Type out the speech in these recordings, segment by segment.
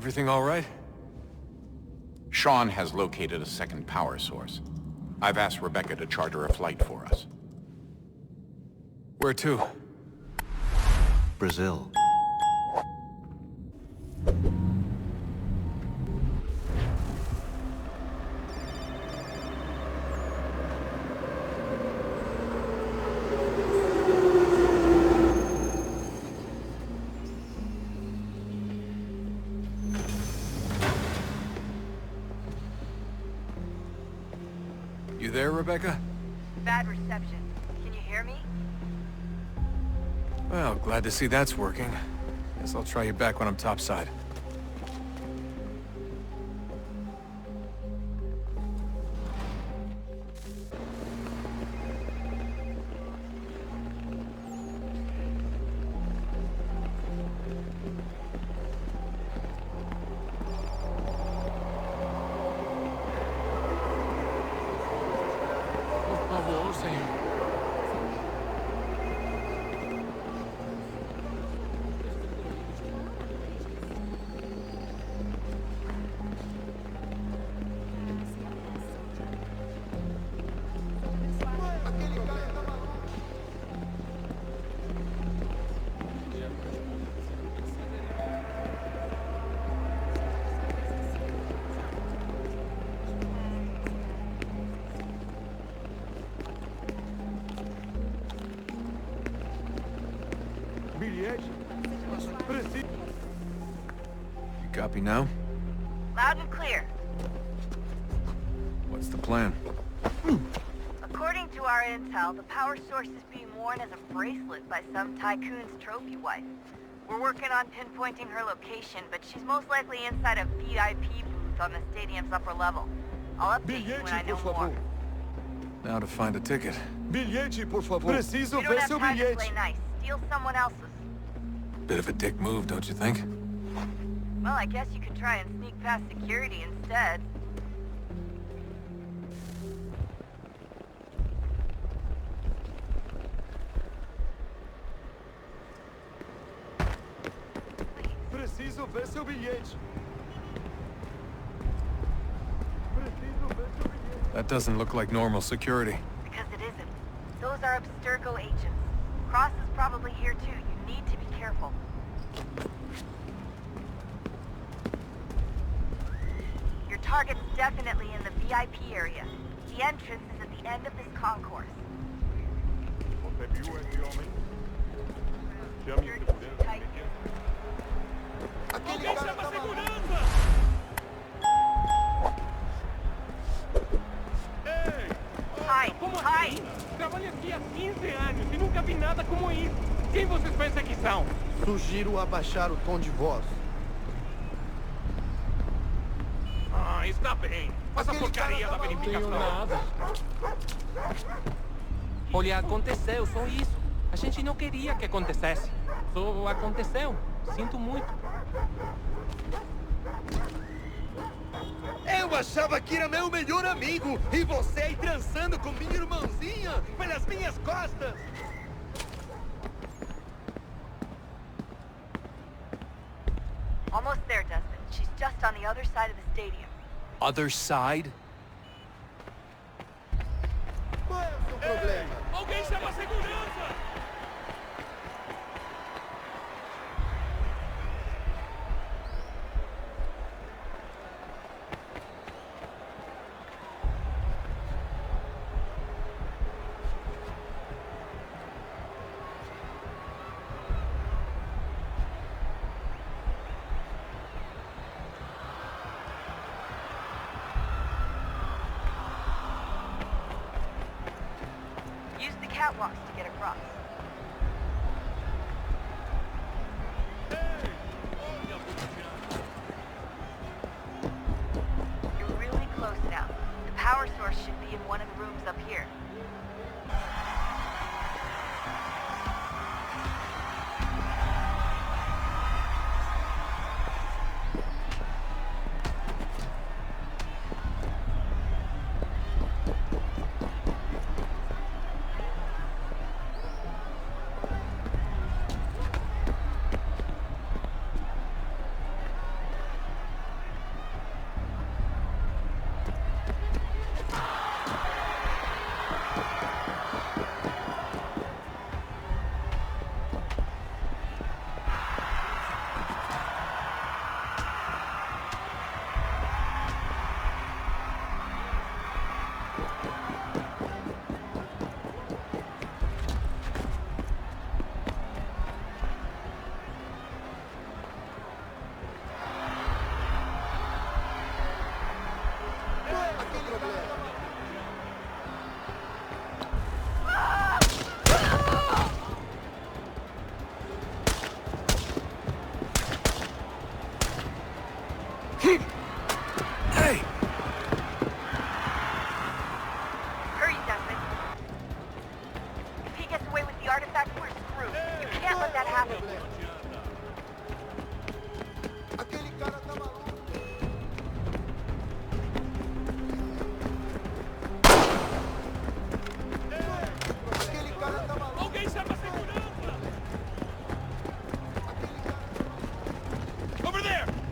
Everything all right? Sean has located a second power source. I've asked Rebecca to charter a flight for us. Where to? Brazil. You there, Rebecca? Bad reception. Can you hear me? Well, glad to see that's working. Guess I'll try you back when I'm topside. You copy now? Loud and clear. What's the plan? According to our intel, the power source is being worn as a bracelet by some tycoon's trophy wife. We're working on pinpointing her location, but she's most likely inside a VIP booth on the stadium's upper level. I'll update you when I know more. Now to find a ticket. Bilhete, por favor. Preciso We don't ver have seu time to bilhete. play nice. Steal someone else's. Bit of a dick move, don't you think? Well, I guess you could try and sneak past security instead. Preciso ver seu bilhete. Preciso ver seu bilhete. That doesn't look like normal security. Because it isn't. Those are Abstergo agents. Cross is probably here too. You need to be careful. Your target's definitely in the VIP area. The entrance is at the end of this concourse. Você viu esse homem? Chame segurança. Alguém chama a segurança! Ei! Hide! Como Hide! assim? Trabalho aqui há 15 anos e nunca vi nada como isso. Quem vocês pensam que são? Sugiro abaixar o tom de voz. Ah, está bem. Faça porcaria da verificação. Nada. Olha, aconteceu, só isso. A gente não queria que acontecesse. Só aconteceu. Sinto muito. Eu achava que era meu melhor amigo e você aí trançando com minha irmãzinha pelas minhas costas. Almost there, Desmond. She's just on the other side of the stadium. Other side? Qual é o seu problema? Alguém chama a segurança! Use the catwalks to get across. You're really close now. The power source should be in one of the rooms up here.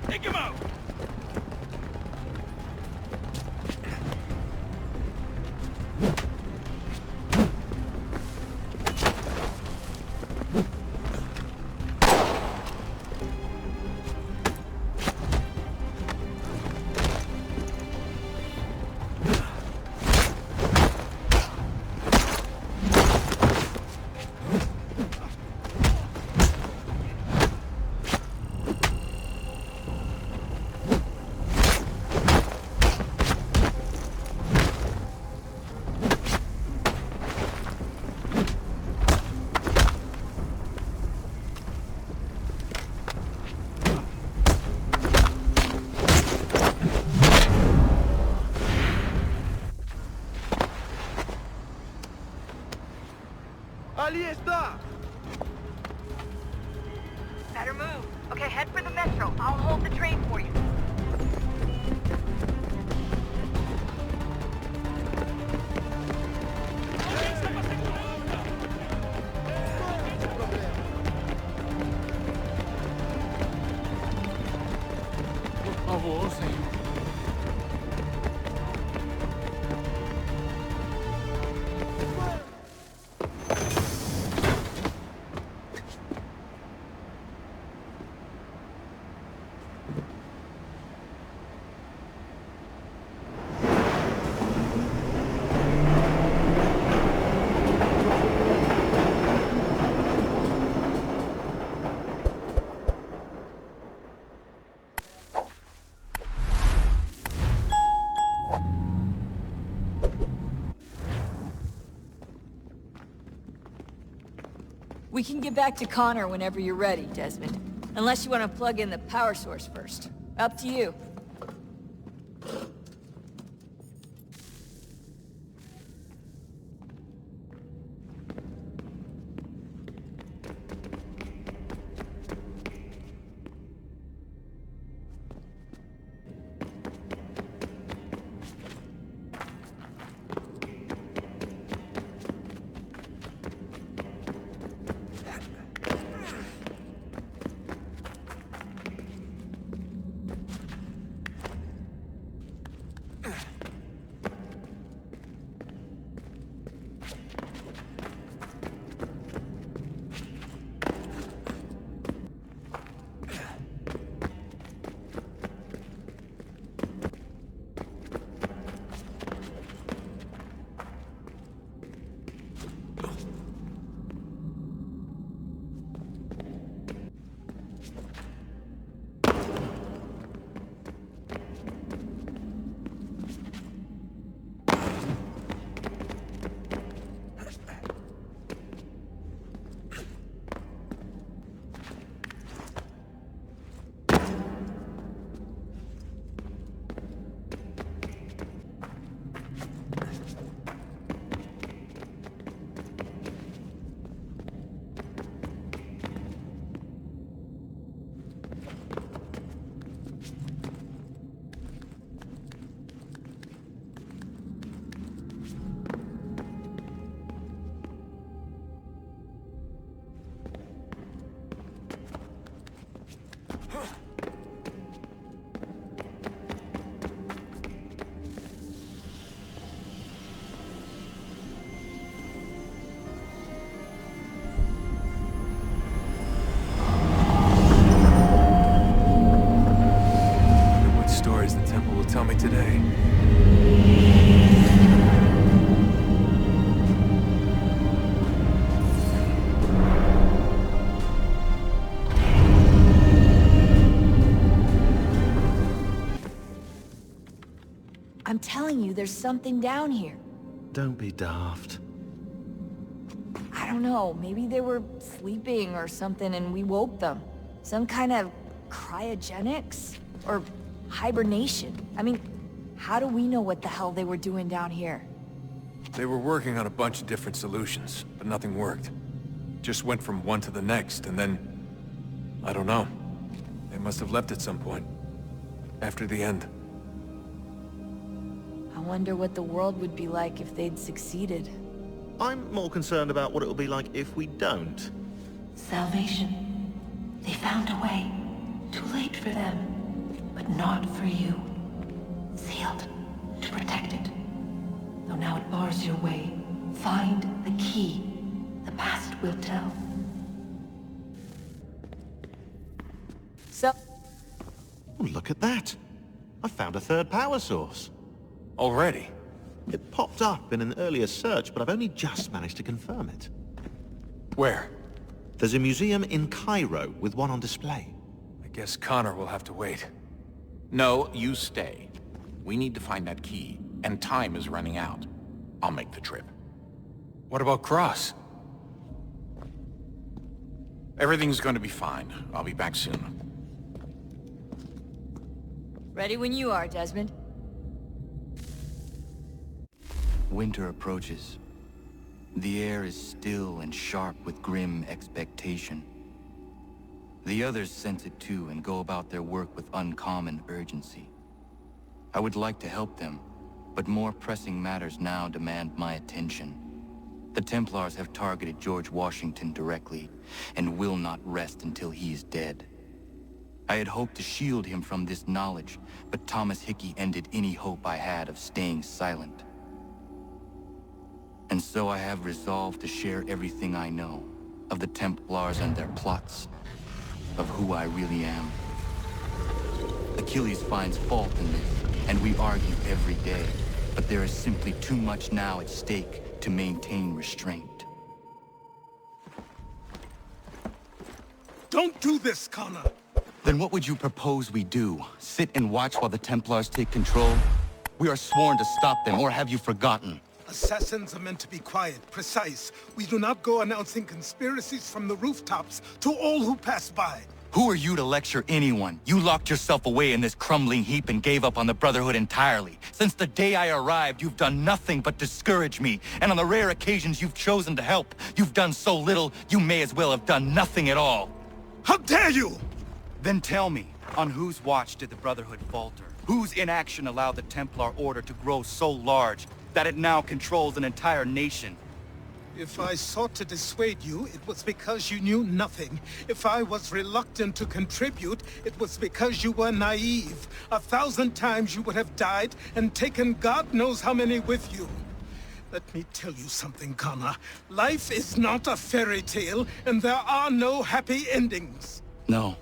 Take him out! Ali está! Better move. Okay, head for the metro. I'll hold the train for you. Por favor, senhor. We can get back to Connor whenever you're ready, Desmond. Unless you want to plug in the power source first. Up to you. tell me today. I'm telling you, there's something down here. Don't be daft. I don't know, maybe they were sleeping or something and we woke them. Some kind of cryogenics? Or hibernation? I mean, how do we know what the hell they were doing down here? They were working on a bunch of different solutions, but nothing worked. Just went from one to the next, and then... I don't know. They must have left at some point. After the end. I wonder what the world would be like if they'd succeeded. I'm more concerned about what it'll be like if we don't. Salvation. They found a way. Too late for them. but not for you. Sealed to protect it. Though now it bars your way. Find the key. The past will tell. So, Oh, look at that. I found a third power source. Already? It popped up in an earlier search, but I've only just managed to confirm it. Where? There's a museum in Cairo with one on display. I guess Connor will have to wait. No, you stay. We need to find that key, and time is running out. I'll make the trip. What about Cross? Everything's going to be fine. I'll be back soon. ready when you are, Desmond. Winter approaches. The air is still and sharp with grim expectation. The others sense it too and go about their work with uncommon urgency. I would like to help them, but more pressing matters now demand my attention. The Templars have targeted George Washington directly, and will not rest until he is dead. I had hoped to shield him from this knowledge, but Thomas Hickey ended any hope I had of staying silent. And so I have resolved to share everything I know, of the Templars and their plots, of who I really am. Achilles finds fault in this, and we argue every day, but there is simply too much now at stake to maintain restraint. Don't do this, Connor! Then what would you propose we do? Sit and watch while the Templars take control? We are sworn to stop them, or have you forgotten? Assassins are meant to be quiet, precise. We do not go announcing conspiracies from the rooftops to all who pass by. Who are you to lecture anyone? You locked yourself away in this crumbling heap and gave up on the Brotherhood entirely. Since the day I arrived, you've done nothing but discourage me. And on the rare occasions you've chosen to help, you've done so little, you may as well have done nothing at all. How dare you! Then tell me, on whose watch did the Brotherhood falter? Whose inaction allowed the Templar Order to grow so large that it now controls an entire nation? If I sought to dissuade you, it was because you knew nothing. If I was reluctant to contribute, it was because you were naive. 1,000 times you would have died and taken God knows how many with you. Let me tell you something, Connor. Life is not a fairy tale, and there are no happy endings. No.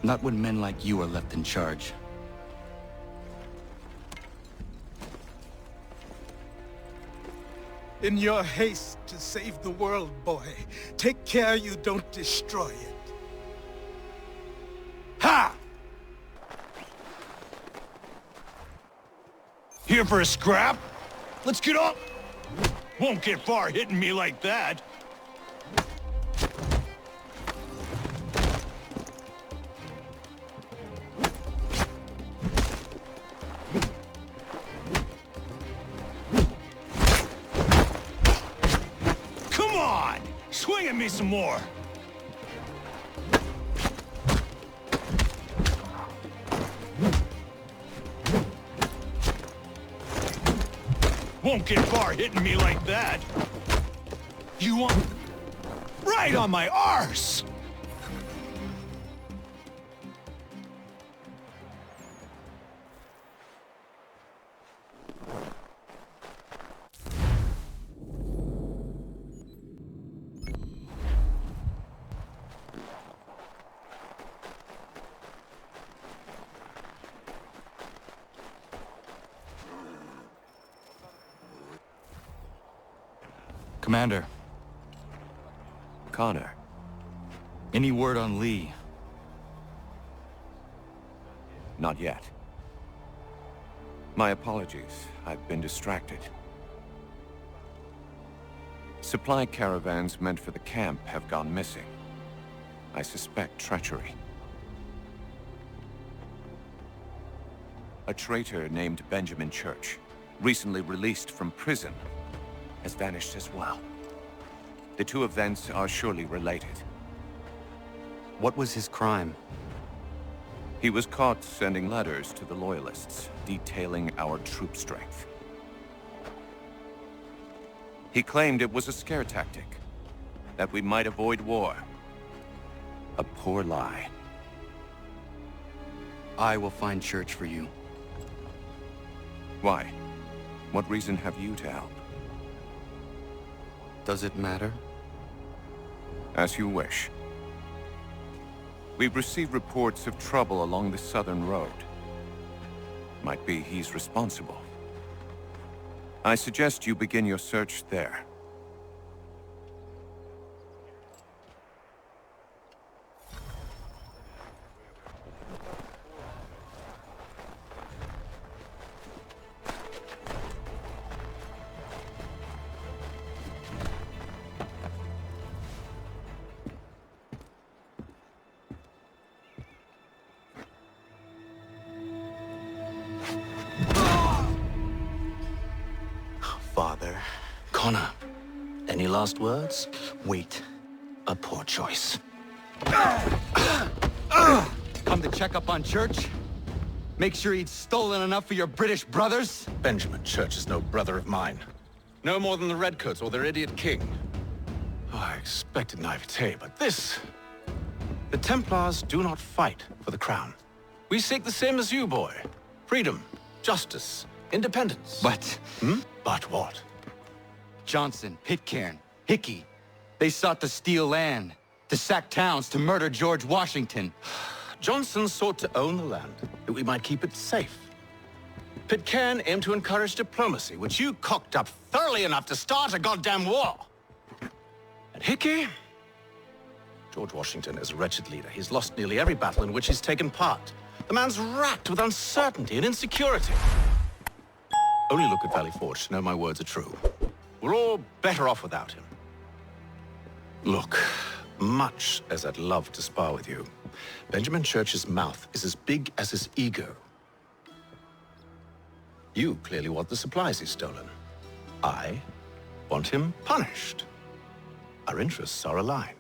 Not when men like you are left in charge. In your haste to save the world, boy, take care you don't destroy it. Ha! Here for a scrap? Let's get up! Won't get far hitting me like that. Come on! Swing at me some more! Won't get far hitting me like that. You want... Right on my arse! Commander. Connor. Any word on Lee? Not yet. My apologies. I've been distracted. Supply caravans meant for the camp have gone missing. I suspect treachery. A traitor named Benjamin Church, recently released from prison, has vanished as well. The two events are surely related. What was his crime? He was caught sending letters to the Loyalists, detailing our troop strength. He claimed it was a scare tactic, that we might avoid war. A poor lie. I will find church for you. Why? What reason have you to help? Does it matter? As you wish. We've received reports of trouble along the southern road. Might be he's responsible. I suggest you begin your search there. Father. Connor, any last words? Wait. A poor choice. Come to check up on Church? Make sure he'd stolen enough for your British brothers? Benjamin Church is no brother of mine. No more than the Redcoats or their idiot king. Oh, I expected naivete, but this... The Templars do not fight for the crown. We seek the same as you, boy. Freedom, justice, independence. But... But what? Johnson, Pitcairn, Hickey, they sought to steal land, to sack towns, to murder George Washington. Johnson sought to own the land, that we might keep it safe. Pitcairn aimed to encourage diplomacy, which you cocked up thoroughly enough to start a goddamn war. And Hickey? George Washington is a wretched leader. He's lost nearly every battle in which he's taken part. The man's racked with uncertainty and insecurity. Only look at Valley Forge to know my words are true. We're all better off without him. Look, much as I'd love to spar with you, Benjamin Church's mouth is as big as his ego. You clearly want the supplies he's stolen. I want him punished. Our interests are aligned.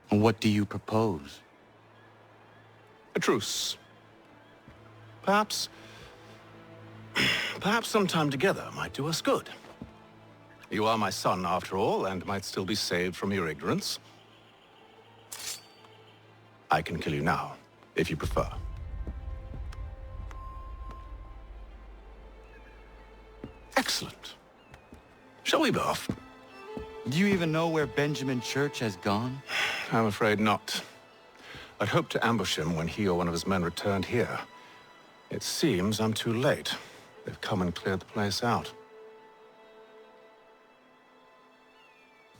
What do you propose? A truce. Perhaps some time together might do us good. You are my son, after all, and might still be saved from your ignorance. I can kill you now, if you prefer. Excellent. Shall we be off? Do you even know where Benjamin Church has gone? I'm afraid not. I'd hoped to ambush him when he or one of his men returned here. It seems I'm too late. They've come and cleared the place out.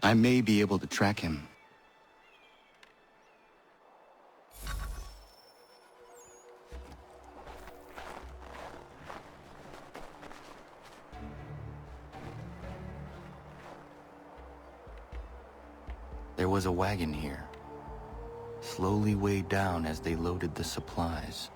I may be able to track him. There was a wagon here, slowly weighed down as they loaded the supplies.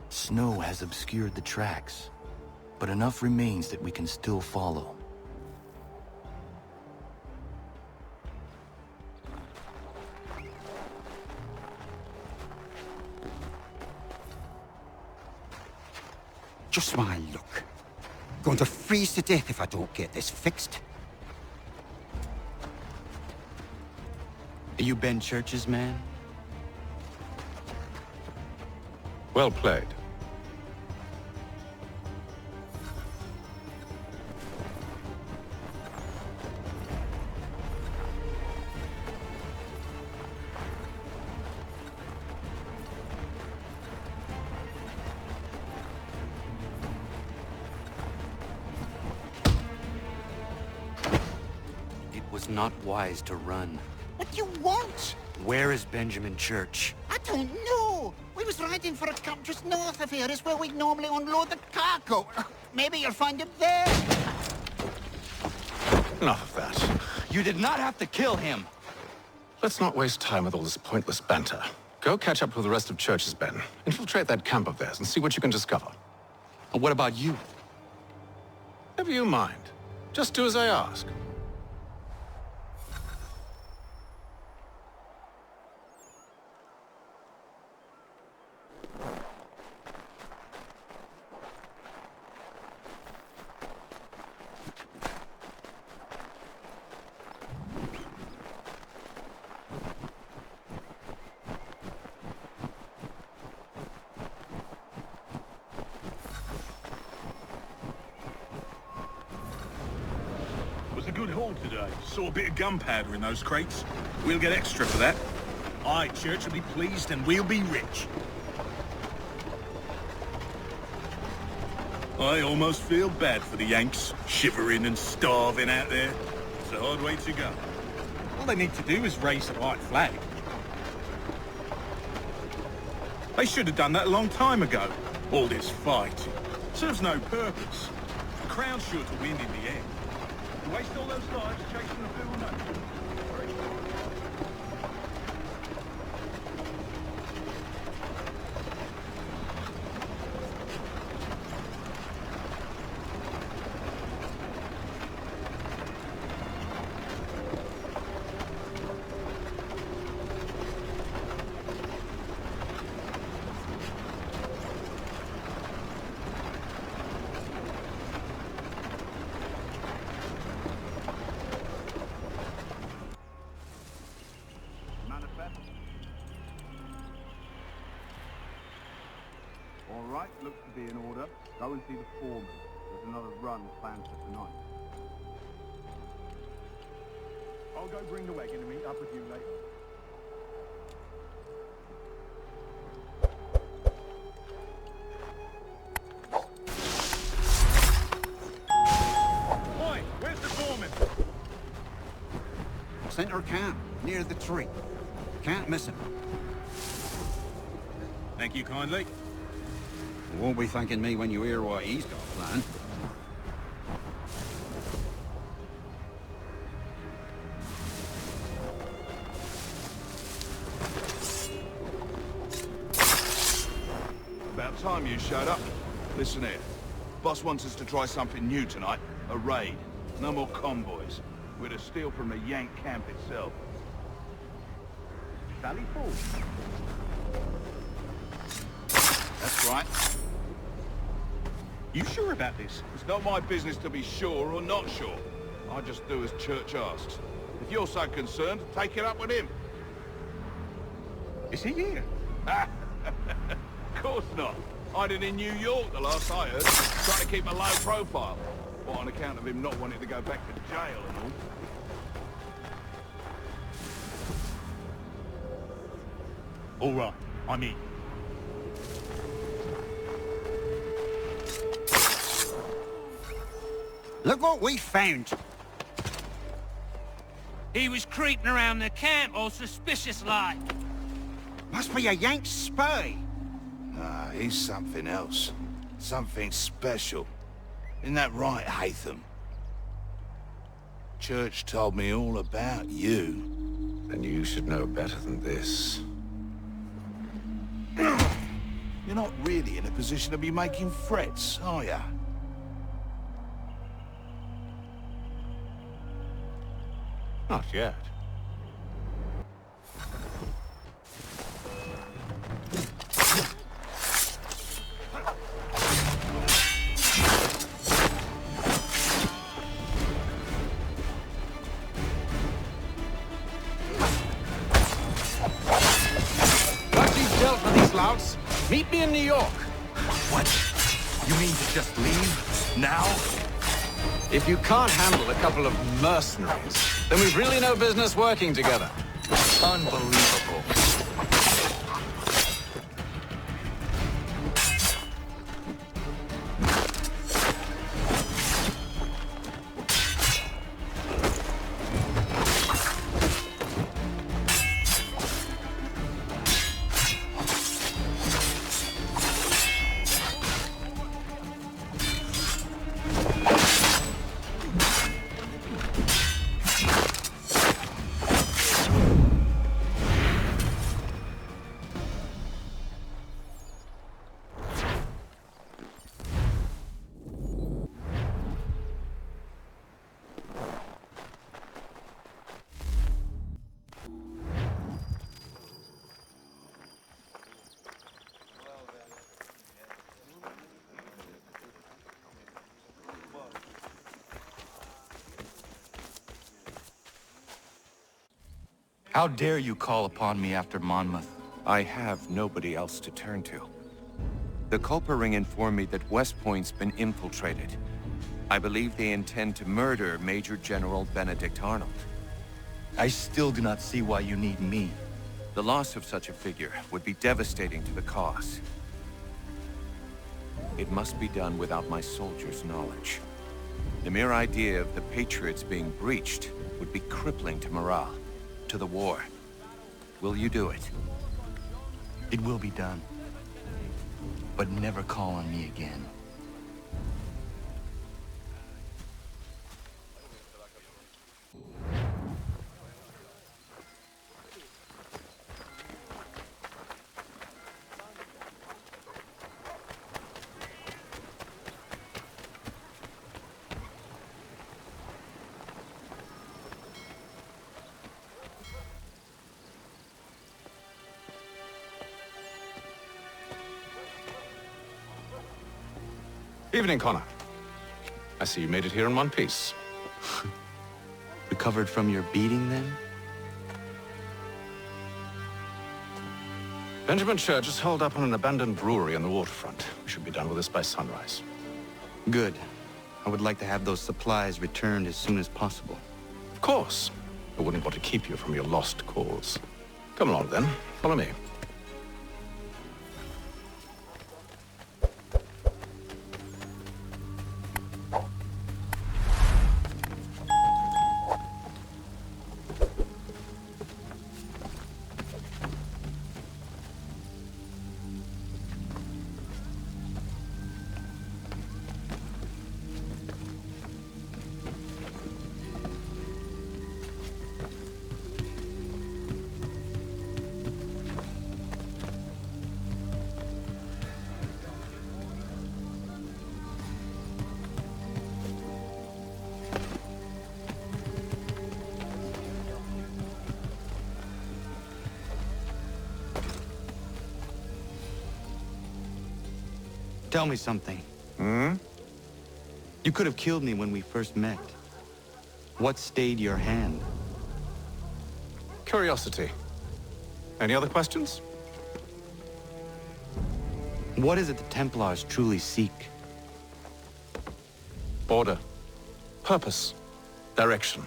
Snow has obscured the tracks, but enough remains that we can still follow. Just my luck. Going to freeze to death if I don't get this fixed. Are you Ben Church's man? Well played. Not wise to run. What do you want? Where is Benjamin Church? I don't know. We was riding for a camp just north of here. Is where we'd normally unload the cargo. Maybe you'll find him there. Enough of that. You did not have to kill him. Let's not waste time with all this pointless banter. Go catch up with the rest of Church's men. Infiltrate that camp of theirs and see what you can discover. And what about you? Never you mind. Just do as I ask. haul today. Saw a bit of gunpowder in those crates. We'll get extra for that. Aye, Church will be pleased and we'll be rich. I almost feel bad for the Yanks, shivering and starving out there. It's a hard way to go. All they need to do is raise the right flag. They should have done that a long time ago. All this fighting serves no purpose. The Crown's sure to win in the end. To waste all those lives chasing a fool nothing. All right, looks to be in order. Go and see the foreman. There's another run planned for tonight. I'll go bring the wagon and meet up with you later. Oi, where's the foreman? Center camp, near the tree. Can't miss him. Thank you kindly. You won't be thanking me when you hear what he's got planned. About time you showed up. Listen here. Boss wants us to try something new tonight. A raid. No more convoys. We're to steal from the Yank camp itself. Sally Falls. That's right. You sure about this? It's not my business to be sure or not sure. I just do as Church asks. If you're so concerned, take it up with him. Is he here? Of course not. Hiding in New York, the last I heard. Trying to keep a low profile. Well, on account of him not wanting to go back to jail and all. All right, I'm in. Look what we found. He was creeping around the camp all suspicious-like. Must be a Yank spy. Ah, he's something else. Something special. Isn't that right, Hatham? Church told me all about you. And you should know better than this. You're not really in a position to be making threats, are you? Not yet. Once you've dealt with these louts, meet me in New York. What? You mean to just leave? Now? If you can't handle a couple of mercenaries, then we've really no business working together. Unbelievable. How dare you call upon me after Monmouth? I have nobody else to turn to. The Culper Ring informed me that West Point's been infiltrated. I believe they intend to murder Major General Benedict Arnold. I still do not see why you need me. The loss of such a figure would be devastating to the cause. It must be done without my soldiers' knowledge. The mere idea of the Patriots being breached would be crippling to morale, to the war. Will you do it? It will be done. But never call on me again. Evening, Connor. I see you made it here in one piece. Recovered from your beating, then? Benjamin Church is holed up on an abandoned brewery on the waterfront. We should be done with this by sunrise. Good. I would like to have those supplies returned as soon as possible. Of course. I wouldn't want to keep you from your lost cause. Come along, then. Follow me. Tell me something. Hmm? You could have killed me when we first met. What stayed your hand? Curiosity. Any other questions? What is it the Templars truly seek? Order. Purpose. Direction.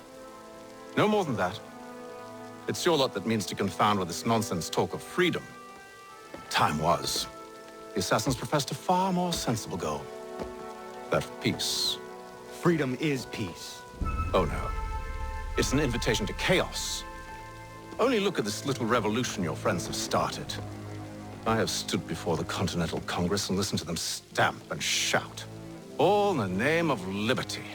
No more than that. It's your lot that means to confound with this nonsense talk of freedom. Time was. The assassins professed a far more sensible goal. That of peace. Freedom is peace. Oh no. It's an invitation to chaos. Only look at this little revolution your friends have started. I have stood before the Continental Congress and listened to them stamp and shout. All in the name of liberty.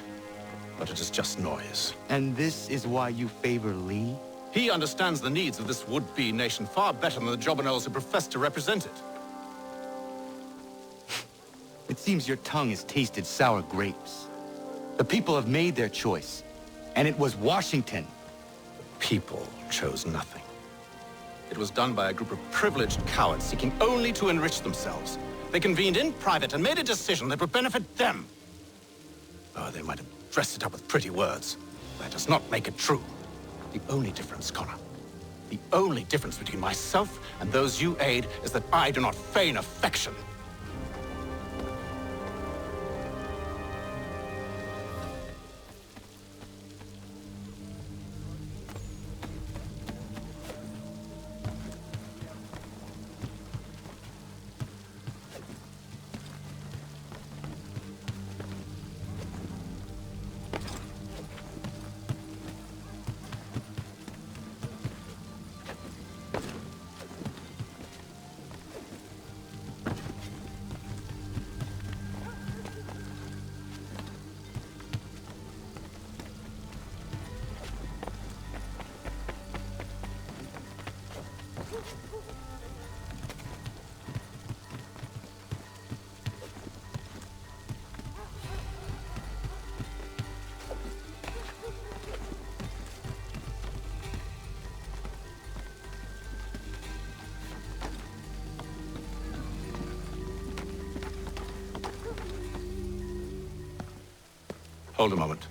But it is just noise. And this is why you favor Lee? He understands the needs of this would-be nation far better than the jobberknolls who profess to represent it. It seems your tongue has tasted sour grapes. The people have made their choice, and it was Washington. The people chose nothing. It was done by a group of privileged cowards seeking only to enrich themselves. They convened in private and made a decision that would benefit them. Oh, they might have dressed it up with pretty words. That does not make it true. The only difference, Connor, the only difference between myself and those you aid is that I do not feign affection. Hold a moment.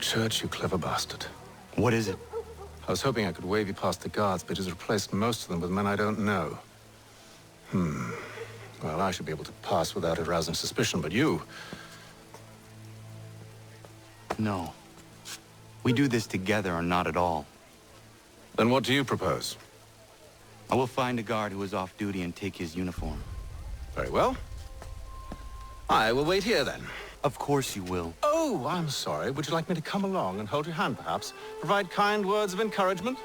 Church, you clever bastard. What is it? I was hoping I could wave you past the guards, but he's replaced most of them with men I don't know. Well, I should be able to pass without arousing suspicion, but you... No. We do this together or not at all. Then what do you propose? I will find a guard who is off duty and take his uniform. Very well. I will wait here, then. Of course you will. Oh, I'm sorry. Would you like me to come along and hold your hand, perhaps? Provide kind words of encouragement?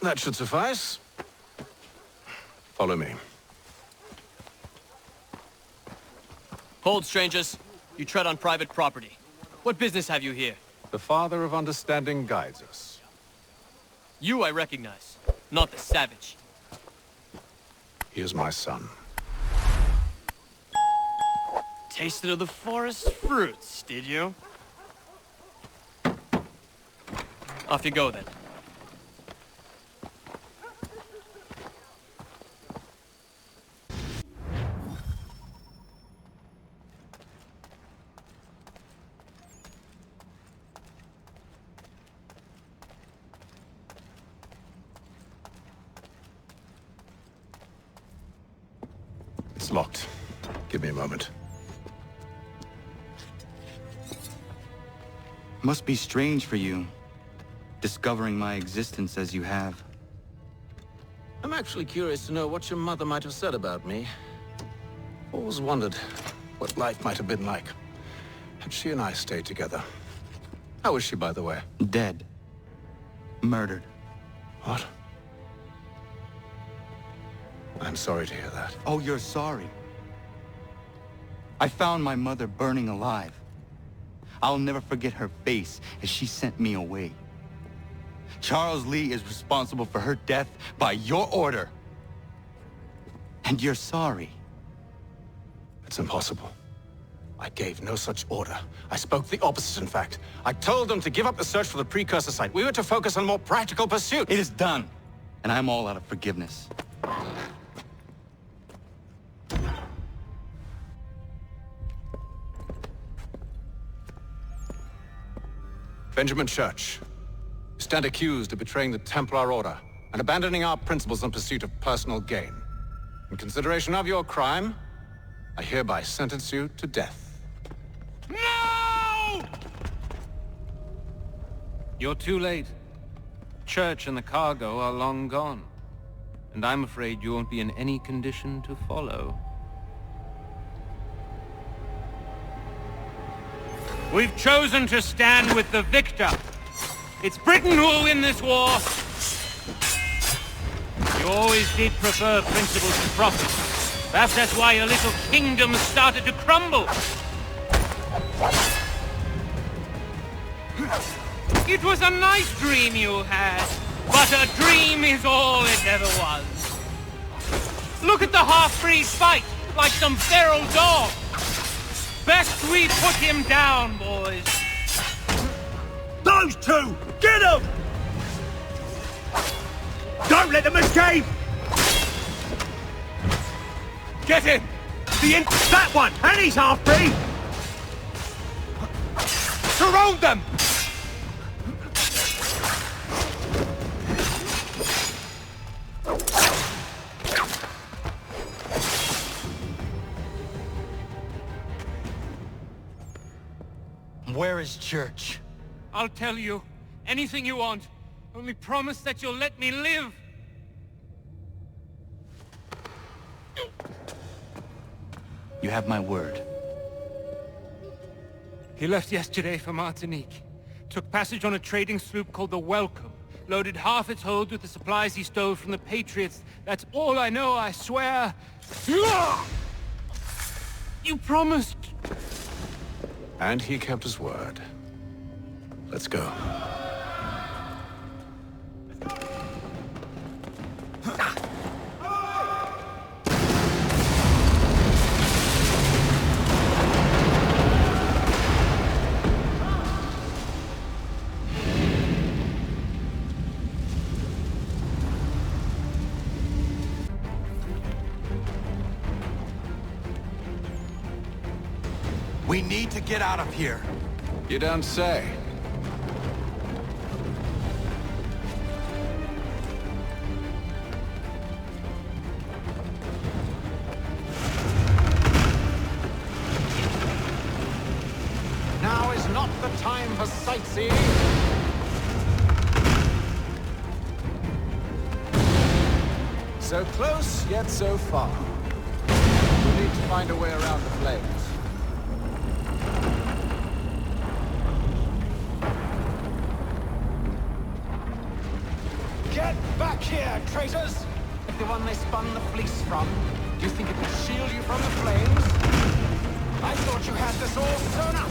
That should suffice. Follow me. Hold, strangers. You tread on private property. What business have you here? The Father of Understanding guides us. You I recognize, not the savage. He is my son. Tasted of the forest fruits, did you? Off you go, then. It's locked. Give me a moment. Must be strange for you, discovering my existence as you have. I'm actually curious to know what your mother might have said about me. Always wondered what life might have been like had she and I stayed together. How is she, by the way? Dead. Murdered. What? I'm sorry to hear that. Oh, you're sorry? I found my mother burning alive. I'll never forget her face as she sent me away. Charles Lee is responsible for her death by your order. And you're sorry. It's impossible. I gave no such order. I spoke the opposite, in fact. I told them to give up the search for the precursor site. We were to focus on more practical pursuit. It is done, and I'm all out of forgiveness. Benjamin Church, you stand accused of betraying the Templar Order and abandoning our principles in pursuit of personal gain. In consideration of your crime, I hereby sentence you to death. No! You're too late. Church and the cargo are long gone. And I'm afraid you won't be in any condition to follow. We've chosen to stand with the victor. It's Britain who will win this war. You always did prefer principles to profit. Perhaps that's why your little kingdom started to crumble. It was a nice dream you had, but a dream is all it ever was. Look at the half-breed fight, like some feral dog. Best we put him down, boys. Those two! Get them! Don't let them escape! Get him! That one! And he's half-breed! Surround them! Where is Church? I'll tell you. Anything you want. Only promise that you'll let me live. You have my word. He left yesterday for Martinique. Took passage on a trading sloop called the Welcome. loaded half its hold with the supplies he stole from the Patriots. That's all I know, I swear. You promised. And he kept his word. Let's go. We need to get out of here. You don't say. Now is not the time for sightseeing. So close, yet so far. We need to find a way around the flames. Get back here, traitors! Like the one they spun the fleece from. Do you think it would shield you from the flames? I thought you had this all sewn up.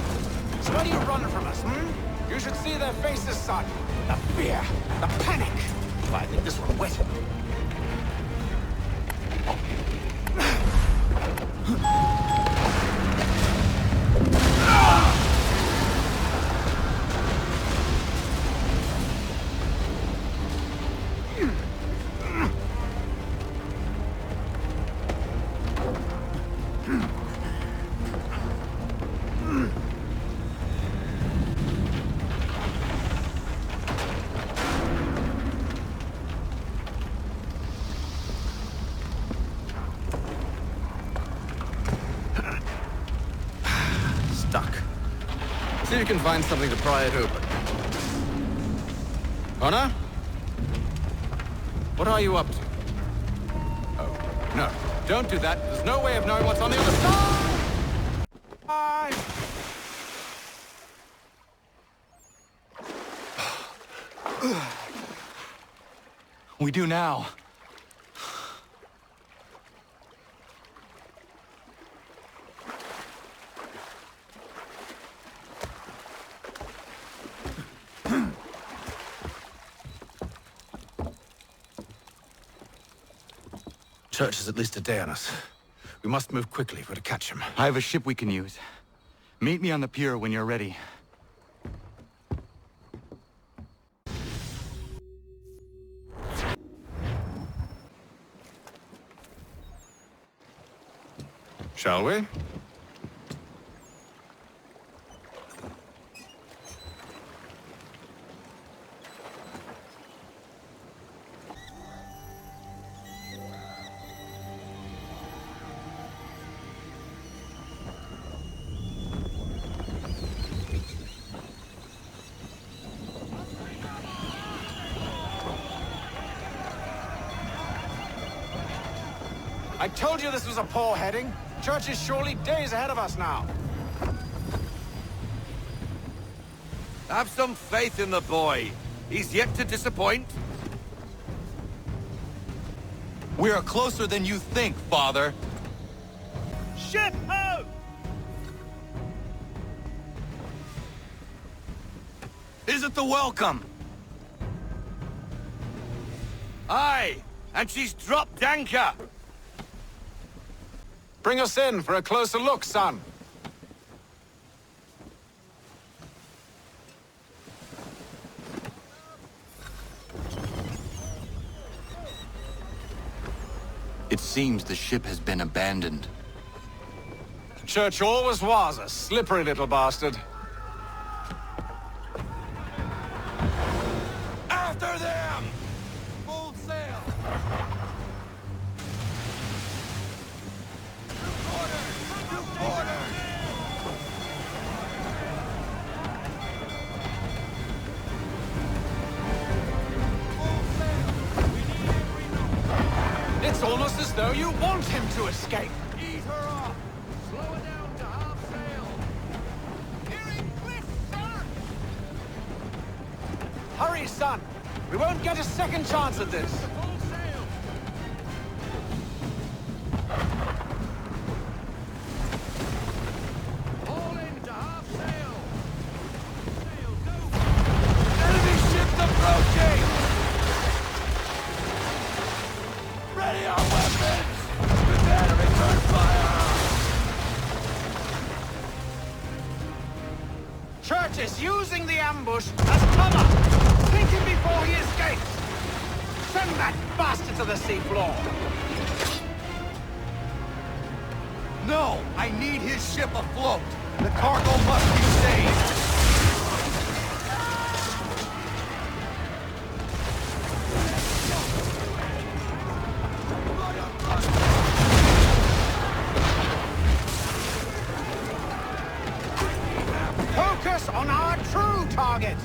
So why do you run from us, You should see their faces, son. The fear, the panic. Well, I think this one wet. See if you can find something to pry it open. Connor? What are you up to? Oh, no. Don't do that. There's no way of knowing what's on the other side! Bye! We do now. Church is at least a day on us. We must move quickly if we're to catch him. I have a ship we can use. Meet me on the pier when you're ready. Shall we? I told you this was a poor heading. Church is surely days ahead of us now. Have some faith in the boy. He's yet to disappoint. We are closer than you think, Father. Ship out! Is it the welcome? Aye, and she's dropped anchor. Bring us in for a closer look, son. It seems the ship has been abandoned. Church always was a slippery little bastard. After them! Full sail! It's almost as though you want him to escape. Ease her off! Slow her down to half sail! Hurry, son! We won't get a second chance at this. All in to half sail. Sail, go. Enemy ships approaching. Ready our weapons. Prepare to return fire. Church is using the ambush as cover. Think him before he escapes. Send that bastard to the seafloor. No, I need his ship afloat. The cargo must be saved. Focus on our true target.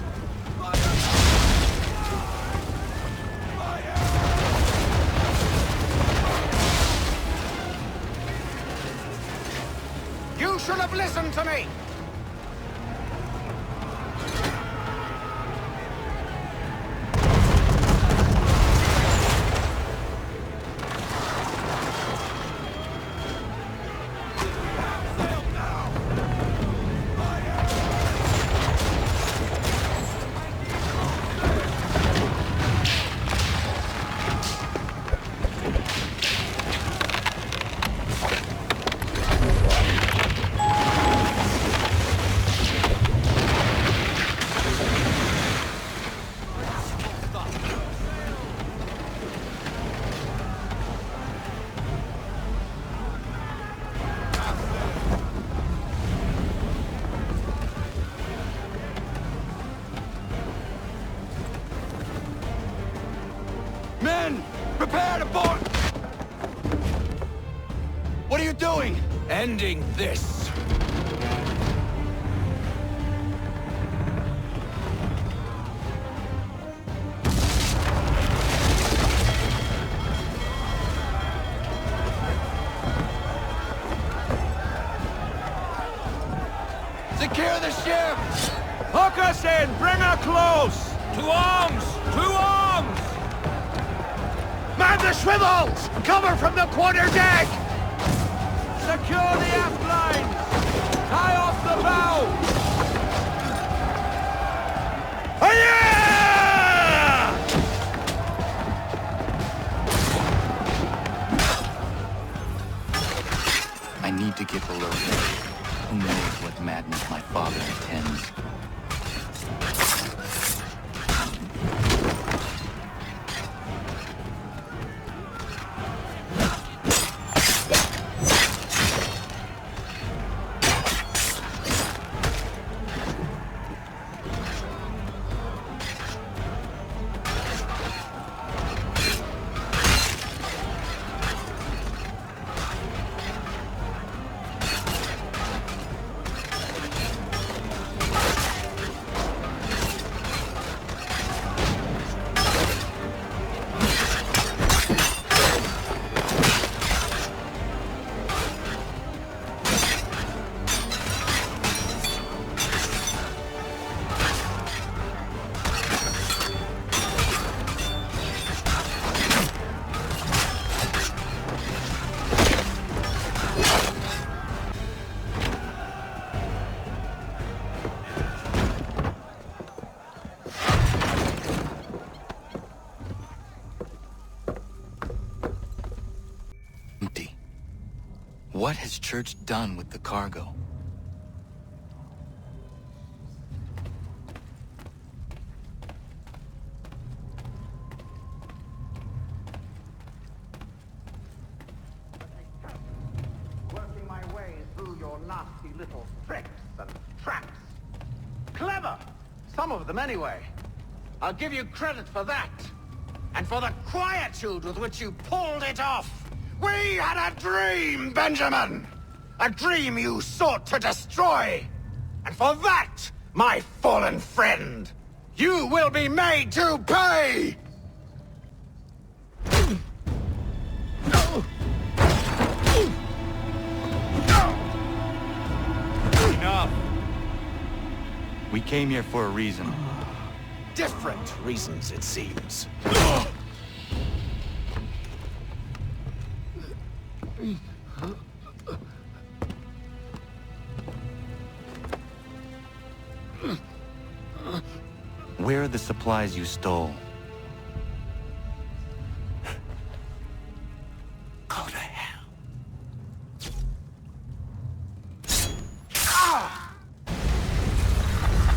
You should have listened to me. Men, prepare to board! What are you doing? Ending this. Secure the ship! Hook us in! Bring her close! To arms! To arms! Man the swivels! Cover from the quarter deck! Secure the aft lines! Tie off the bow! I need to get below there. Who knows what madness my father intends? What has Church done with the cargo? Working my way through your nasty little tricks and traps. Clever! Some of them anyway. I'll give you credit for that. And for the quietude with which you pulled it off. We had a dream, Benjamin! A dream you sought to destroy! And for that, my fallen friend, you will be made to pay! Enough! We came here for a reason. different reasons, it seems. Where are the supplies you stole? Go to hell.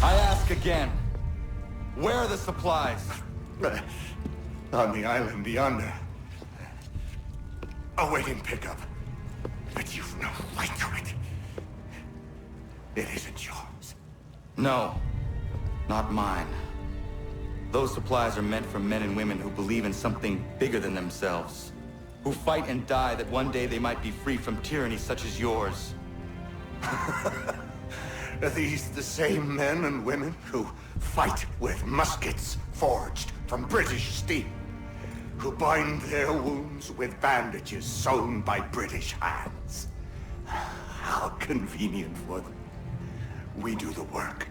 I ask again. Where are the supplies? On the island yonder. Awaiting pickup. But you've no right to it. It isn't yours. No, not mine. Those supplies are meant for men and women who believe in something bigger than themselves. Who fight and die that one day they might be free from tyranny such as yours. Are these the same men and women who fight with muskets forged from British steel? Who bind their wounds with bandages sewn by British hands? How convenient for them. We do the work.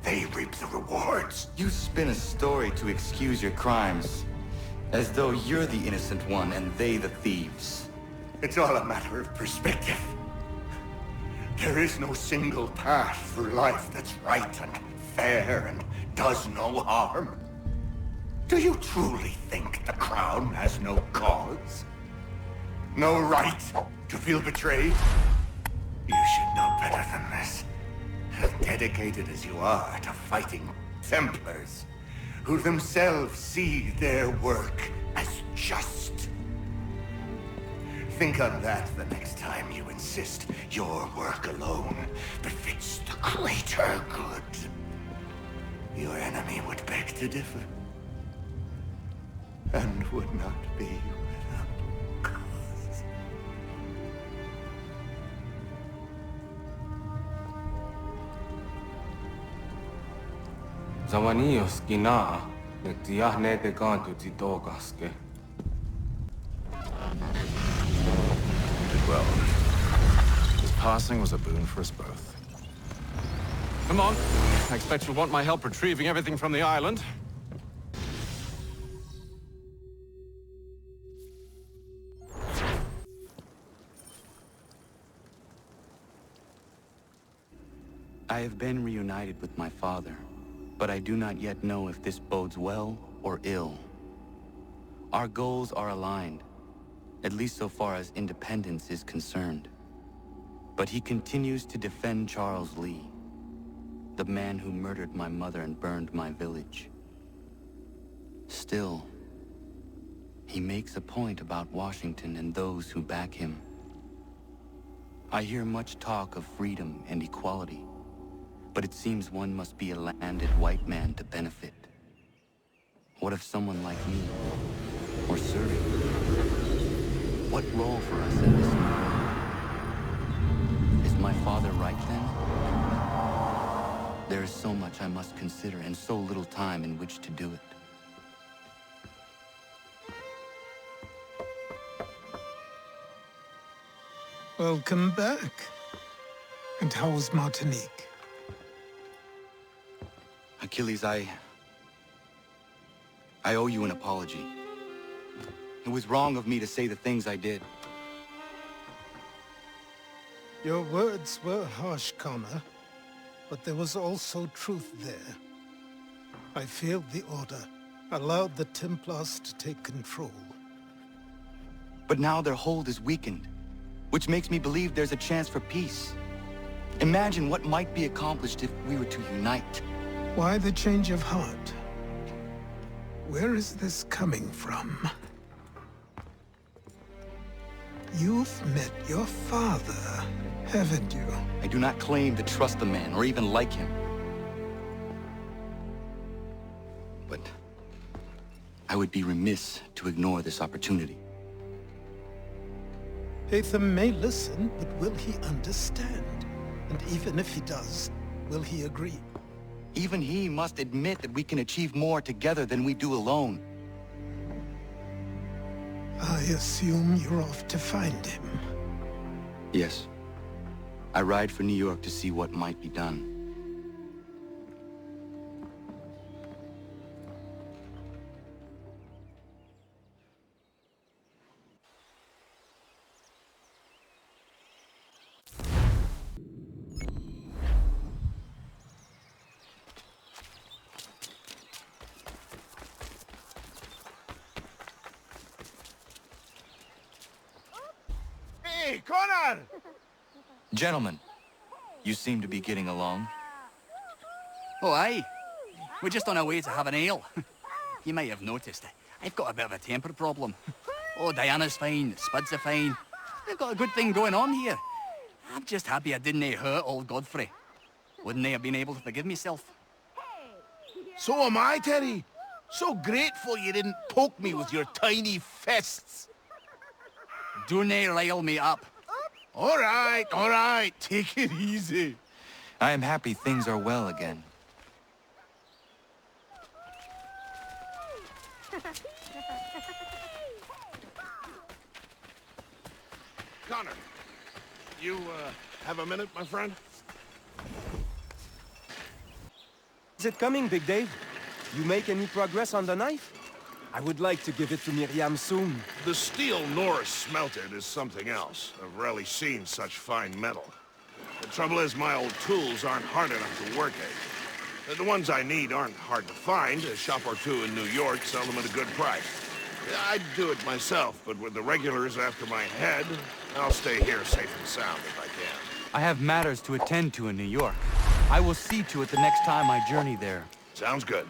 They reap the rewards. You spin a story to excuse your crimes, as though you're the innocent one and they the thieves. It's all a matter of perspective. There is no single path through life that's right and fair and does no harm. Do you truly think the Crown has no cause? No right to feel betrayed? You should know better than this. As dedicated as you are to fighting Templars, who themselves see their work as just. Think on that the next time you insist your work alone befits the greater good. Your enemy would beg to differ, and would not be without cause. Zawanios gina, nektiahne de gantu titogaske. Well, his passing was a boon for us both. Come on. I expect you'll want my help retrieving everything from the island. I have been reunited with my father, but I do not yet know if this bodes well or ill. Our goals are aligned, at least so far as independence is concerned. But he continues to defend Charles Lee, the man who murdered my mother and burned my village. Still, he makes a point about Washington and those who back him. I hear much talk of freedom and equality, but it seems one must be a landed white man to benefit. What if someone like me were serving? What role for us in this new world? Is my father right then? There is so much I must consider and so little time in which to do it. Welcome back. And how was Martinique? Achilles, I owe you an apology. It was wrong of me to say the things I did. Your words were harsh, Connor, but there was also truth there. I failed the order, allowed the Templars to take control. But now their hold is weakened, which makes me believe there's a chance for peace. Imagine what might be accomplished if we were to unite. Why the change of heart? Where is this coming from? You've met your father, haven't you? I do not claim to trust the man or even like him. But I would be remiss to ignore this opportunity. Hatham may listen, but will he understand? And even if he does, will he agree? Even he must admit that we can achieve more together than we do alone. I assume you're off to find him. Yes. I ride for New York to see what might be done. Hey, Connor! Gentlemen, you seem to be getting along. Oh, aye. We're just on our way to have an ale. You might have noticed, I've got a bit of a temper problem. Oh, Diana's fine, Spuds are fine. We've got a good thing going on here. I'm just happy I didn't hurt old Godfrey. Wouldn't I have been able to forgive myself? So am I, Teddy. So grateful you didn't poke me with your tiny fists. Don't rile me up. All right. Take it easy. I am happy things are well again. Connor, you, have a minute, my friend? Is it coming, Big Dave? You make any progress on the knife? I would like to give it to Miriam soon. The steel Norris smelted is something else. I've rarely seen such fine metal. The trouble is my old tools aren't hard enough to work at. The ones I need aren't hard to find. A shop or two in New York sell them at a good price. I'd do it myself, but with the regulars after my head, I'll stay here safe and sound if I can. I have matters to attend to in New York. I will see to it the next time I journey there. Sounds good.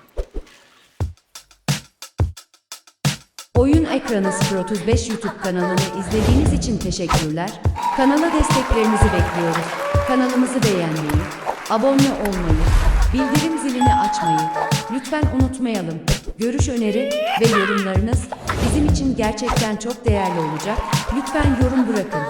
Oyun Ekranı 035 YouTube kanalını izlediğiniz için teşekkürler. Kanala desteklerinizi bekliyoruz. Kanalımızı beğenmeyi, abone olmayı, bildirim zilini açmayı lütfen unutmayalım. Görüş, öneri ve yorumlarınız bizim için gerçekten çok değerli olacak. Lütfen yorum bırakın.